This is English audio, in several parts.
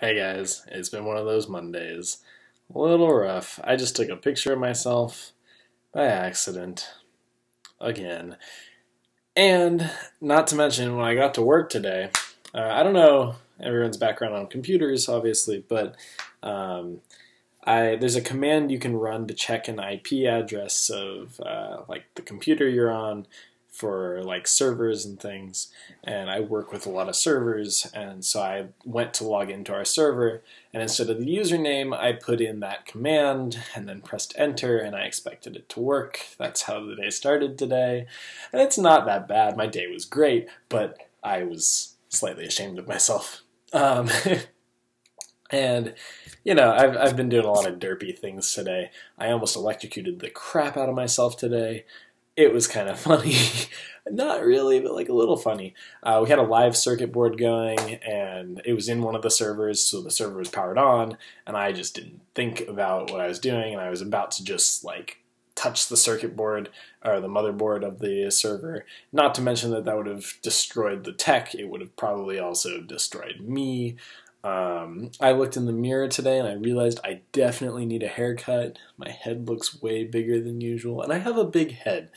Hey guys, it's been one of those Mondays. A little rough. I just took a picture of myself by accident. Again. And not to mention, when I got to work today, I don't know everyone's background on computers, obviously, but um, there's a command you can run to check an IP address of like the computer you're on for like servers and things. And I work with a lot of servers, and so I went to log into our server, and instead of the username, I put in that command and then pressed enter, and I expected it to work. That's how the day started today. And it's not that bad. My day was great, but I was slightly ashamed of myself. Um, And, I've been doing a lot of derpy things today. I almost electrocuted the crap out of myself today. It was kind of funny. Not really, but like a little funny. We had a live circuit board going, and it was in one of the servers, so the server was powered on, and I just didn't think about what I was doing, and I was about to just like touch the circuit board or the motherboard of the server. Not to mention that that would have destroyed the tech. It would have probably also destroyed me. I looked in the mirror today and I realized I definitely need a haircut. My head looks way bigger than usual, and I have a big head,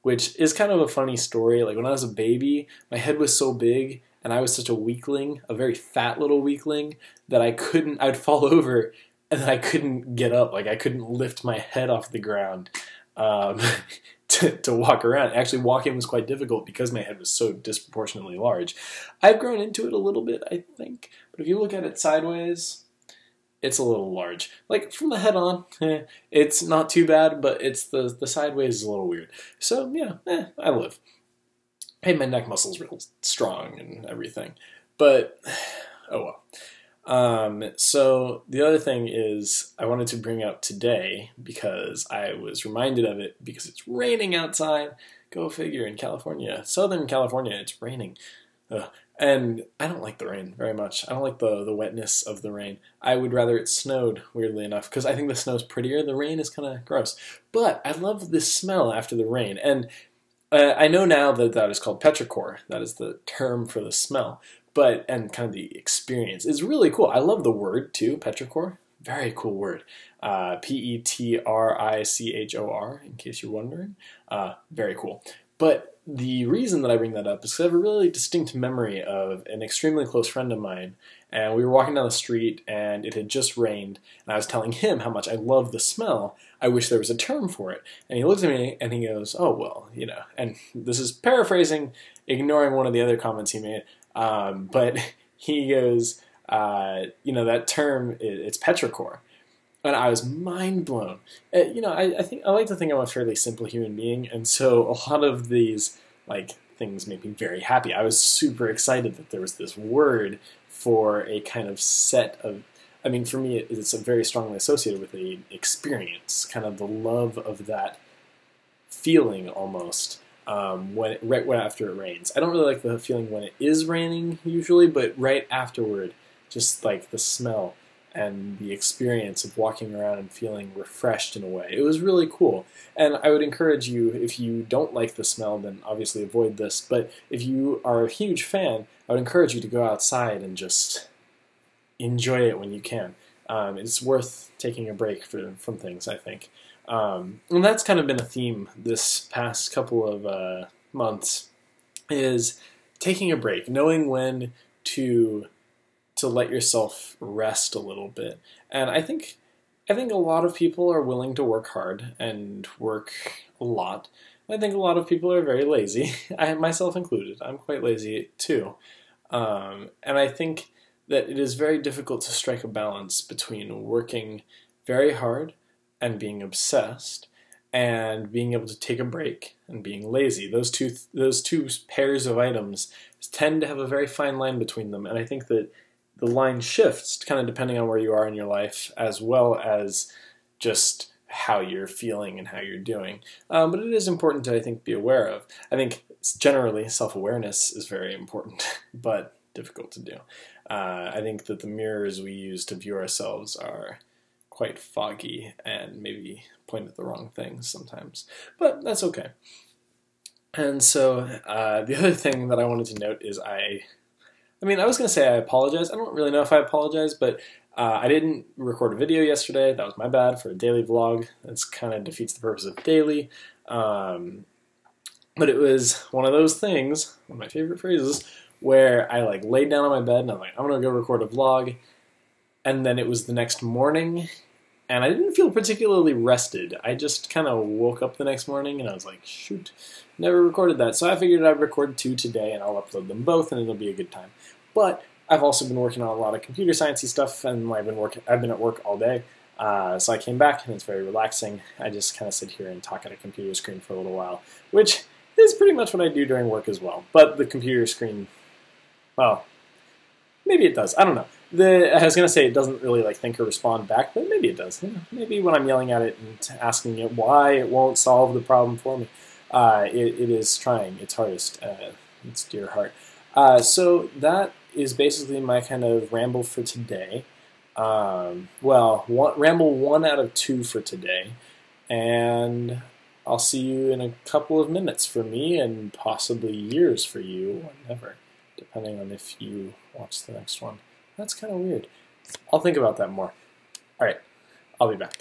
which is kind of a funny story. Like when I was a baby, my head was so big and I was such a weakling, a very fat little weakling, that I'd fall over and then I couldn't get up. Like I couldn't lift my head off the ground. Um, to walk around. Actually, walking was quite difficult because my head was so disproportionately large. I've grown into it a little bit, I think, but if you look at it sideways, it's a little large. Like from the head on, it's not too bad, but it's the sideways is a little weird. So yeah, I live. Hey, my neck muscle's real strong and everything, but oh well. So the other thing is I wanted to bring up today because I was reminded of it because it's raining outside. Go figure, in California, Southern California, it's raining. And I don't like the rain very much. I don't like the wetness of the rain. I would rather it snowed, weirdly enough, because I think the snow's prettier. The rain is kind of gross. But I love the smell after the rain. And I know now that that is called petrichor. That is the term for the smell. And kind of the experience is really cool. I love the word too, petrichor. Very cool word. Petrichor, in case you're wondering. Very cool. But the reason that I bring that up is because I have a really distinct memory of an extremely close friend of mine, and we were walking down the street, and it had just rained, and I was telling him how much I love the smell. I wish there was a term for it. And he looks at me, and he goes, oh, well, and this is paraphrasing, ignoring one of the other comments he made, but he goes, that term, it's petrichor. And I was mind blown. I like to think I'm a fairly simple human being, and so a lot of these things make me very happy. I was super excited that there was this word for a kind of set of. I mean, for me, it's very strongly associated with the experience, kind of the love of that feeling almost. Right after it rains. I don't really like the feeling when it is raining usually, but right afterward, just like the smell and the experience of walking around and feeling refreshed in a way. It was really cool. And I would encourage you, if you don't like the smell, then obviously avoid this. But if you are a huge fan, I would encourage you to go outside and just enjoy it when you can. It's worth taking a break from things, I think. And that's kind of been a theme this past couple of months, is taking a break, knowing when to let yourself rest a little bit. And I think a lot of people are willing to work hard and work a lot. I think a lot of people are very lazy, I myself included. I'm quite lazy too. And I think that it is very difficult to strike a balance between working very hard and being obsessed, and being able to take a break and being lazy. Those two pairs of items tend to have a very fine line between them, and I think that the line shifts kind of depending on where you are in your life, as well as just how you're feeling and how you're doing. But it is important to, I think, be aware of. I think generally self-awareness is very important, but difficult to do. I think that the mirrors we use to view ourselves are quite foggy and maybe point at the wrong things sometimes, but that's okay. And so the other thing that I wanted to note is I'm I mean, I was going to say I apologize. I don't really know if I apologize, but I didn't record a video yesterday. That was my bad for a daily vlog. That's kind of defeats the purpose of daily. But it was one of those things, one of my favorite phrases, where I like laid down on my bed and I'm like, I'm going to go record a vlog. And then it was the next morning and I didn't feel particularly rested. I just kind of woke up the next morning and I was like, shoot, never recorded that. So I figured I'd record 2 today and I'll upload them both and it'll be a good time. But I've also been working on a lot of computer sciencey stuff and I've been at work all day. So I came back and it's very relaxing. I just kind of sit here and talk at a computer screen for a little while, which is pretty much what I do during work as well. But the computer screen, well, maybe it does. I don't know. I was going to say it doesn't really like think or respond back, but maybe it does. Maybe when I'm yelling at it and asking it why it won't solve the problem for me, it is trying its hardest. Its dear heart. So that is basically my kind of ramble for today. Ramble 1 out of 2 for today, and I'll see you in a couple of minutes for me, and possibly years for you, or never, depending on if you watch the next one. That's kind of weird. I'll think about that more. All right, I'll be back.